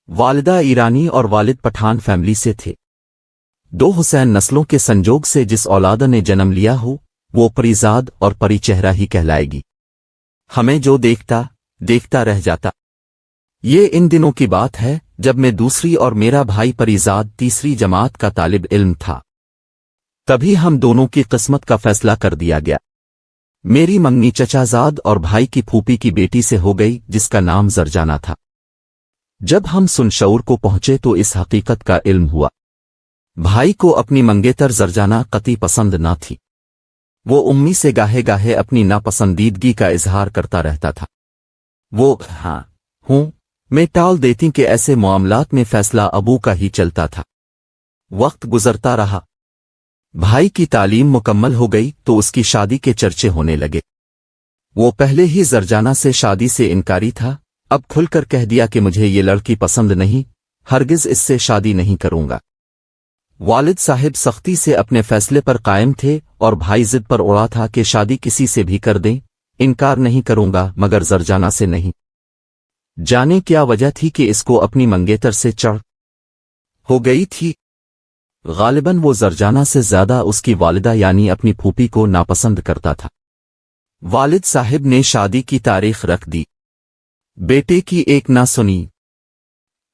والدہ ایرانی اور والد پٹھان فیملی سے تھے۔ دو حسین نسلوں کے سنجوگ سے جس اولاد نے جنم لیا ہو وہ پریزاد اور پری چہرہ ہی کہلائے گی۔ ہمیں جو دیکھتا رہ جاتا۔ یہ ان دنوں کی بات ہے جب میں دوسری اور میرا بھائی پریزاد تیسری جماعت کا طالب علم تھا۔ تبھی ہم دونوں کی قسمت کا فیصلہ کر دیا گیا۔ میری منگنی چچا زاد اور بھائی کی پھوپھی کی بیٹی سے ہو گئی جس کا نام زرجانہ تھا۔ جب ہم شعور کو پہنچے تو اس حقیقت کا علم ہوا۔ بھائی کو اپنی منگیتر زرجانہ قطعی پسند نہ تھی۔ وہ امی سے گاہے گاہے اپنی ناپسندیدگی کا اظہار کرتا رہتا تھا۔ وہ ہاں ہوں میں ٹال دیتی کہ ایسے معاملات میں فیصلہ ابو کا ہی چلتا تھا۔ وقت گزرتا رہا۔ بھائی کی تعلیم مکمل ہو گئی تو اس کی شادی کے چرچے ہونے لگے۔ وہ پہلے ہی زرجانہ سے شادی سے انکاری تھا، اب کھل کر کہہ دیا کہ مجھے یہ لڑکی پسند نہیں، ہرگز اس سے شادی نہیں کروں گا۔ والد صاحب سختی سے اپنے فیصلے پر قائم تھے اور بھائی ضد پر اڑا تھا کہ شادی کسی سے بھی کر دیں، انکار نہیں کروں گا مگر زرجانہ سے نہیں۔ جانے کیا وجہ تھی کہ اس کو اپنی منگیتر سے چڑھ ہو گئی تھی۔ غالباً وہ زرجانہ سے زیادہ اس کی والدہ یعنی اپنی پھوپھی کو ناپسند کرتا تھا۔ والد صاحب نے شادی کی تاریخ رکھ دی۔ بیٹے کی ایک نہ سنی۔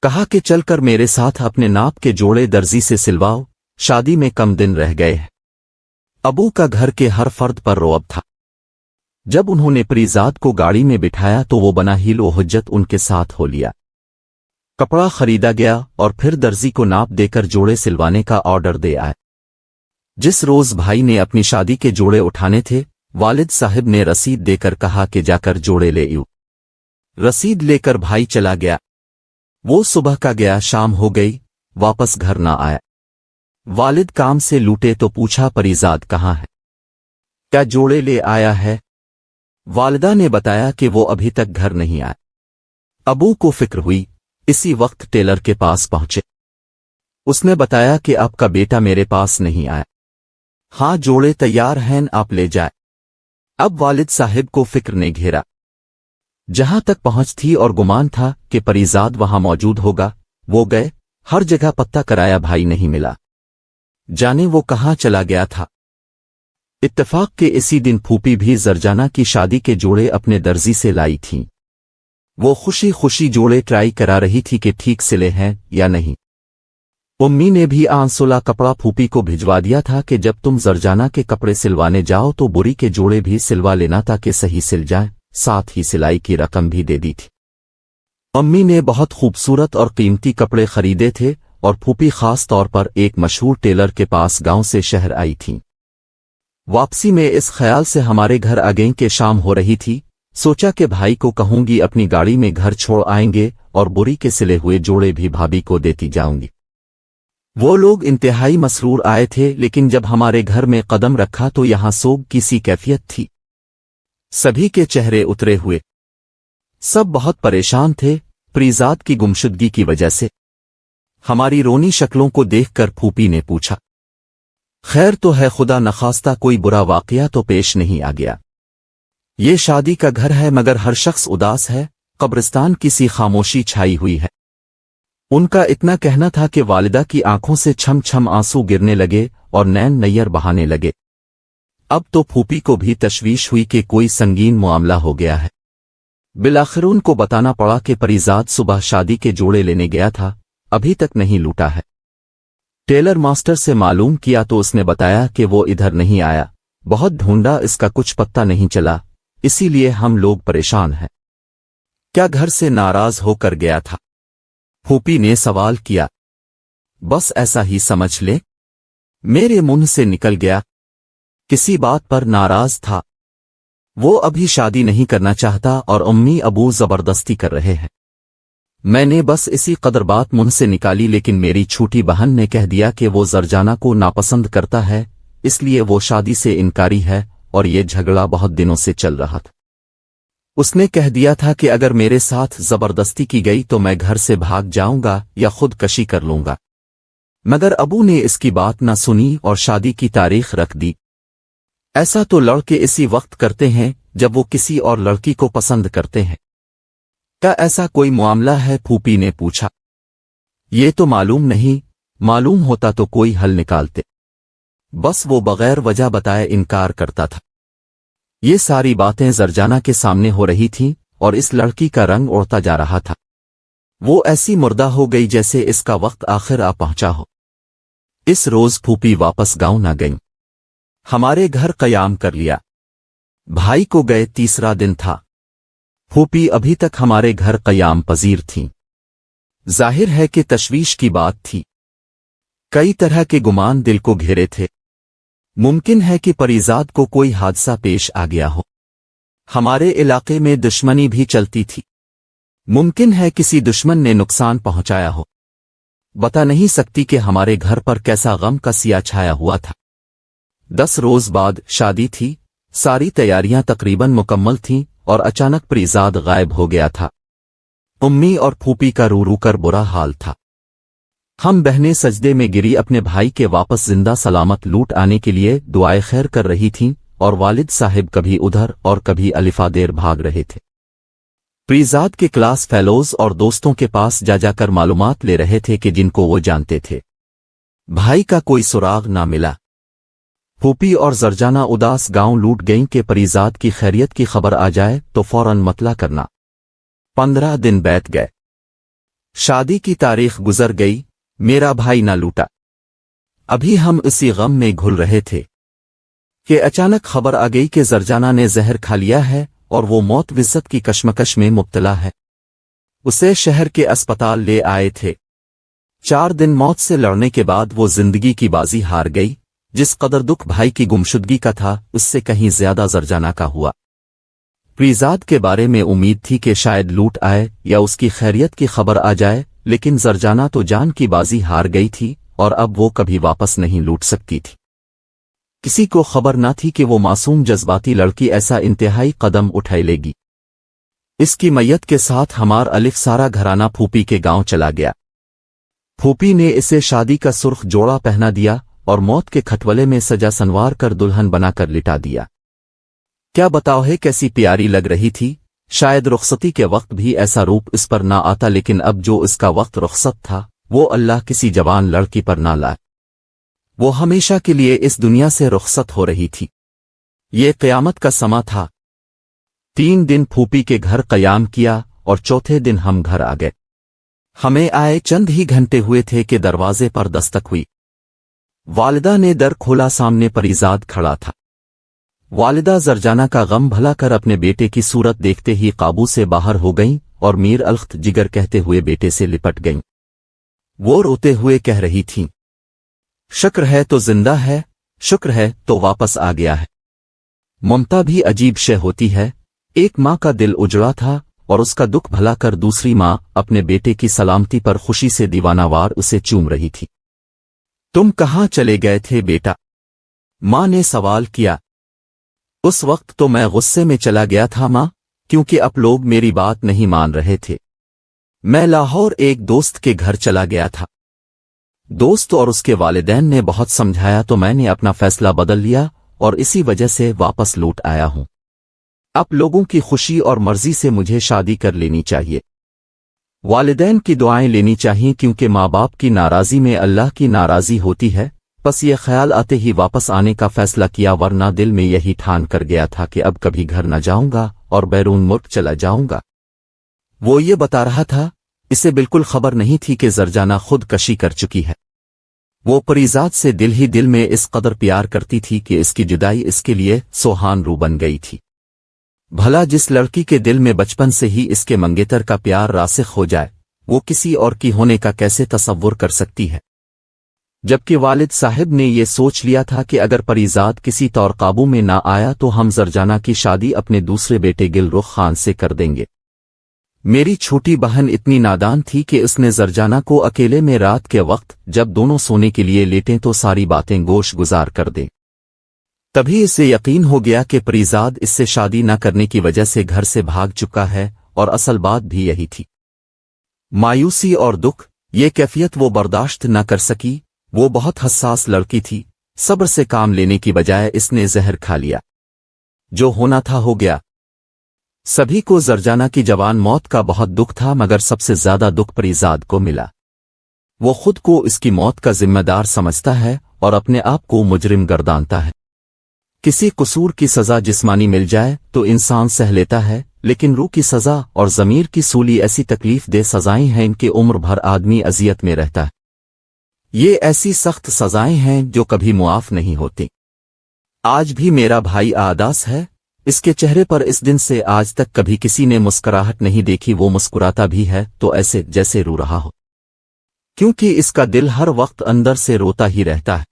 کہا کہ چل کر میرے ساتھ اپنے ناپ کے جوڑے درزی سے سلواؤ، شادی میں کم دن رہ گئے ہیں۔ ابو کا گھر کے ہر فرد پر رعب تھا۔ جب انہوں نے پریزاد کو گاڑی میں بٹھایا تو وہ بنا ہیل و حجت ان کے ساتھ ہو لیا۔ کپڑا خریدا گیا اور پھر درزی کو ناپ دے کر جوڑے سلوانے کا آرڈر دے آئے۔ جس روز بھائی نے اپنی شادی کے جوڑے اٹھانے تھے والد صاحب نے رسید دے کر کہا کہ جا کر جوڑے لے ایو۔ رسید لے کر بھائی چلا گیا۔ وہ صبح کا گیا، شام ہو گئی، واپس گھر نہ آیا۔ والد کام سے لوٹے تو پوچھا پریزاد کہاں ہے؟ کیا جوڑے لے آیا ہے؟ والدہ نے بتایا کہ وہ ابھی تک گھر نہیں آیا۔ ابو کو فکر ہوئی، اسی وقت ٹیلر کے پاس پہنچے۔ اس نے بتایا کہ آپ کا بیٹا میرے پاس نہیں آیا۔ ہاں جوڑے تیار ہیں، آپ لے جائے۔ اب والد صاحب کو فکر نے گھیرا۔ جہاں تک پہنچ تھی اور گمان تھا کہ پریزاد وہاں موجود ہوگا، وہ گئے، ہر جگہ پتہ کرایا، بھائی نہیں ملا۔ جانے وہ کہاں چلا گیا تھا۔ اتفاق کے اسی دن پھوپھی بھی زرجانہ کی شادی کے جوڑے اپنے درزی سے لائی تھیں۔ وہ خوشی خوشی جوڑے ٹرائی کرا رہی تھی کہ ٹھیک سلے ہیں یا نہیں۔ امی نے بھی آنسولا کپڑا پھوپھی کو بھجوا دیا تھا کہ جب تم زرجانہ کے کپڑے سلوانے جاؤ تو بری کے جوڑے بھی سلوا لینا تاکہ صحیح سل جائیں، ساتھ ہی سلائی کی رقم بھی دے دی تھی۔ امی نے بہت خوبصورت اور قیمتی کپڑے خریدے تھے اور پھوپھی خاص طور پر ایک مشہور ٹیلر کے پاس گاؤں سے شہر آئی تھیں۔ واپسی میں اس خیال سے ہمارے گھر آ گئیں کہ شام ہو رہی تھی، سوچا کہ بھائی کو کہوں گی اپنی گاڑی میں گھر چھوڑ آئیں گے اور بری کے سلے ہوئے جوڑے بھی بھابھی کو دیتی جاؤں گی۔ وہ لوگ انتہائی مسرور آئے تھے، لیکن جب ہمارے گھر میں قدم رکھا تو یہاں سوگ کی سی کیفیت تھی۔ سبھی کے چہرے اترے ہوئے، سب بہت پریشان تھے پریزاد کی گمشدگی کی وجہ سے۔ ہماری رونی شکلوں کو دیکھ کر پھوپھی نے پوچھا، خیر تو ہے؟ خدا نخواستہ کوئی برا واقعہ تو پیش نہیں آ گیا؟ یہ شادی کا گھر ہے مگر ہر شخص اداس ہے، قبرستان کی سی خاموشی چھائی ہوئی ہے۔ ان کا اتنا کہنا تھا کہ والدہ کی آنکھوں سے چھم چھم آنسو گرنے لگے اور نین نیر بہانے لگے۔ اب تو پھوپھی کو بھی تشویش ہوئی کہ کوئی سنگین معاملہ ہو گیا ہے۔ بالآخر ان کو بتانا پڑا کہ پریزاد صبح شادی کے جوڑے لینے گیا تھا، ابھی تک نہیں لوٹا ہے۔ ٹیلر ماسٹر سے معلوم کیا تو اس نے بتایا کہ وہ ادھر نہیں آیا، بہت ڈھونڈا، اس کا کچھ پتہ نہیں چلا، اسی لیے ہم لوگ پریشان ہیں۔ کیا گھر سے ناراض ہو کر گیا تھا؟ پھوپھی نے سوال کیا۔ بس ایسا ہی سمجھ لے، میرے منہ سے نکل گیا۔ کسی بات پر ناراض تھا؟ وہ ابھی شادی نہیں کرنا چاہتا اور امی ابو زبردستی کر رہے ہیں۔ میں نے بس اسی قدر بات منہ سے نکالی، لیکن میری چھوٹی بہن نے کہہ دیا کہ وہ زرجانہ کو ناپسند کرتا ہے، اس لیے وہ شادی سے انکاری ہے اور یہ جھگڑا بہت دنوں سے چل رہا تھا۔ اس نے کہہ دیا تھا کہ اگر میرے ساتھ زبردستی کی گئی تو میں گھر سے بھاگ جاؤں گا یا خود کشی کر لوں گا، مگر ابو نے اس کی بات نہ سنی اور شادی کی تاریخ رکھ دی۔ ایسا تو لڑکے اسی وقت کرتے ہیں جب وہ کسی اور لڑکی کو پسند کرتے ہیں۔ کیا ایسا کوئی معاملہ ہے؟ پھوپھی نے پوچھا۔ یہ تو معلوم نہیں، معلوم ہوتا تو کوئی حل نکالتے، بس وہ بغیر وجہ بتائے انکار کرتا تھا۔ یہ ساری باتیں زرجانہ کے سامنے ہو رہی تھیں اور اس لڑکی کا رنگ اڑتا جا رہا تھا۔ وہ ایسی مردہ ہو گئی جیسے اس کا وقت آخر آ پہنچا ہو۔ اس روز پھوپھی واپس گاؤں نہ گئیں، ہمارے گھر قیام کر لیا۔ بھائی کو گئے تیسرا دن تھا، پھوپھی ابھی تک ہمارے گھر قیام پذیر تھیں۔ ظاہر ہے کہ تشویش کی بات تھی، کئی طرح کے گمان دل کو گھیرے تھے۔ ممکن ہے کہ پریزاد کو کوئی حادثہ پیش آ گیا ہو، ہمارے علاقے میں دشمنی بھی چلتی تھی، ممکن ہے کسی دشمن نے نقصان پہنچایا ہو، بتا نہیں سکتی کہ ہمارے گھر پر کیسا غم کا سیا چھایا ہوا تھا۔ 10 روز بعد شادی تھی، ساری تیاریاں تقریباً مکمل تھیں اور اچانک پریزاد غائب ہو گیا تھا۔ امی اور پھوپھی کا رو رو کر برا حال تھا۔ ہم بہنیں سجدے میں گری اپنے بھائی کے واپس زندہ سلامت لوٹ آنے کے لیے دعائے خیر کر رہی تھیں، اور والد صاحب کبھی ادھر اور کبھی الفا دیر بھاگ رہے تھے۔ پریزاد کے کلاس فیلوز اور دوستوں کے پاس جا جا کر معلومات لے رہے تھے کہ جن کو وہ جانتے تھے۔ بھائی کا کوئی سراغ نہ ملا۔ پھوپھی اور زرجانہ اداس گاؤں لوٹ گئیں کہ پریزاد کی خیریت کی خبر آ جائے تو فوراً مطلع کرنا۔ 15 دن بیت گئے، شادی کی تاریخ گزر گئی، میرا بھائی نہ لوٹا۔ ابھی ہم اسی غم میں گھل رہے تھے کہ اچانک خبر آ گئی کہ زرجانہ نے زہر کھا لیا ہے اور وہ موت وزت کی کشمکش میں مبتلا ہے۔ اسے شہر کے اسپتال لے آئے تھے۔ 4 دن موت سے لڑنے کے بعد وہ زندگی کی بازی ہار گئی۔ جس قدر دکھ بھائی کی گمشدگی کا تھا اس سے کہیں زیادہ زرجانہ کا ہوا۔ پریزاد کے بارے میں امید تھی کہ شاید لوٹ آئے یا اس کی خیریت کی خبر آ جائے، لیکن زرجانہ تو جان کی بازی ہار گئی تھی اور اب وہ کبھی واپس نہیں لوٹ سکتی تھی۔ کسی کو خبر نہ تھی کہ وہ معصوم جذباتی لڑکی ایسا انتہائی قدم اٹھائے لے گی۔ اس کی میت کے ساتھ ہمار الف سارا گھرانہ پھوپھی کے گاؤں چلا گیا۔ پھوپھی نے اسے شادی کا سرخ جوڑا پہنا دیا اور موت کے کھٹولے میں سجا سنوار کر دلہن بنا کر لٹا دیا۔ کیا بتاؤ ہے کیسی پیاری لگ رہی تھی، شاید رخصتی کے وقت بھی ایسا روپ اس پر نہ آتا، لیکن اب جو اس کا وقت رخصت تھا وہ اللہ کسی جوان لڑکی پر نہ لائے۔ وہ ہمیشہ کے لیے اس دنیا سے رخصت ہو رہی تھی۔ یہ قیامت کا سما تھا۔ 3 دن پھوپھی کے گھر قیام کیا اور چوتھے دن ہم گھر آ گئے۔ ہمیں آئے چند ہی گھنٹے ہوئے تھے کہ دروازے پر دستک ہوئی۔ والدہ نے در کھولا، سامنے پریزاد کھڑا تھا۔ والدہ زرجانہ کا غم بھلا کر اپنے بیٹے کی صورت دیکھتے ہی قابو سے باہر ہو گئیں اور میر الخت جگر کہتے ہوئے بیٹے سے لپٹ گئیں۔ وہ روتے ہوئے کہہ رہی تھیں، شکر ہے تو زندہ ہے، شکر ہے تو واپس آ گیا ہے۔ ممتا بھی عجیب شے ہوتی ہے، ایک ماں کا دل اجڑا تھا اور اس کا دکھ بھلا کر دوسری ماں اپنے بیٹے کی سلامتی پر خوشی سے دیوانہ وار اسے چوم رہی تھی۔ تم کہاں چلے گئے تھے بیٹا؟ ماں نے سوال کیا۔ اس وقت تو میں غصے میں چلا گیا تھا ماں، کیونکہ اب لوگ میری بات نہیں مان رہے تھے۔ میں لاہور ایک دوست کے گھر چلا گیا تھا۔ دوست اور اس کے والدین نے بہت سمجھایا تو میں نے اپنا فیصلہ بدل لیا اور اسی وجہ سے واپس لوٹ آیا ہوں۔ اب لوگوں کی خوشی اور مرضی سے مجھے شادی کر لینی چاہیے، والدین کی دعائیں لینی چاہیے، کیونکہ ماں باپ کی ناراضی میں اللہ کی ناراضی ہوتی ہے۔ بس یہ خیال آتے ہی واپس آنے کا فیصلہ کیا، ورنہ دل میں یہی ٹھان کر گیا تھا کہ اب کبھی گھر نہ جاؤں گا اور بیرون ملک چلا جاؤں گا۔ وہ یہ بتا رہا تھا، اسے بالکل خبر نہیں تھی کہ زرجانہ خود کشی کر چکی ہے۔ وہ پریزاد سے دل ہی دل میں اس قدر پیار کرتی تھی کہ اس کی جدائی اس کے لیے سوہان رو بن گئی تھی۔ بھلا جس لڑکی کے دل میں بچپن سے ہی اس کے منگیتر کا پیار راسخ ہو جائے، وہ کسی اور کی ہونے کا کیسے تصور کر سکتی ہے؟ جبکہ والد صاحب نے یہ سوچ لیا تھا کہ اگر پریزاد کسی طور قابو میں نہ آیا تو ہم زرجانہ کی شادی اپنے دوسرے بیٹے گل رخ خان سے کر دیں گے۔ میری چھوٹی بہن اتنی نادان تھی کہ اس نے زرجانہ کو اکیلے میں رات کے وقت جب دونوں سونے کے لیے لیٹیں تو ساری باتیں گوش گزار کر دیں۔ تبھی اسے یقین ہو گیا کہ پریزاد اس سے شادی نہ کرنے کی وجہ سے گھر سے بھاگ چکا ہے، اور اصل بات بھی یہی تھی۔ مایوسی اور دکھ، یہ کیفیت وہ برداشت نہ کر سکی۔ وہ بہت حساس لڑکی تھی، صبر سے کام لینے کی بجائے اس نے زہر کھا لیا۔ جو ہونا تھا ہو گیا۔ سبھی کو زرجانہ کی جوان موت کا بہت دکھ تھا، مگر سب سے زیادہ دکھ پریزاد کو ملا۔ وہ خود کو اس کی موت کا ذمہ دار سمجھتا ہے اور اپنے آپ کو مجرم گردانتا ہے۔ کسی قصور کی سزا جسمانی مل جائے تو انسان سہ لیتا ہے، لیکن روح کی سزا اور ضمیر کی سولی ایسی تکلیف دہ سزائیں ہیں ان کی عمر بھر آدمی اذیت میں رہتا ہے۔ یہ ایسی سخت سزائیں ہیں جو کبھی معاف نہیں ہوتی۔ آج بھی میرا بھائی آداس ہے، اس کے چہرے پر اس دن سے آج تک کبھی کسی نے مسکراہٹ نہیں دیکھی، وہ مسکراتا بھی ہے تو ایسے جیسے رو رہا ہو، کیونکہ اس کا دل ہر وقت اندر سے روتا ہی رہتا ہے۔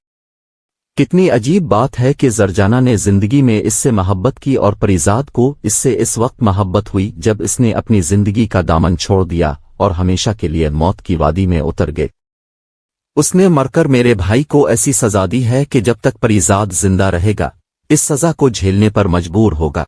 کتنی عجیب بات ہے کہ زرجانہ نے زندگی میں اس سے محبت کی اور پریزاد کو اس سے اس وقت محبت ہوئی جب اس نے اپنی زندگی کا دامن چھوڑ دیا اور ہمیشہ کے لیے موت کی وادی میں اتر گئے۔ اس نے مر کر میرے بھائی کو ایسی سزا دی ہے کہ جب تک پریزاد زندہ رہے گا اس سزا کو جھیلنے پر مجبور ہوگا۔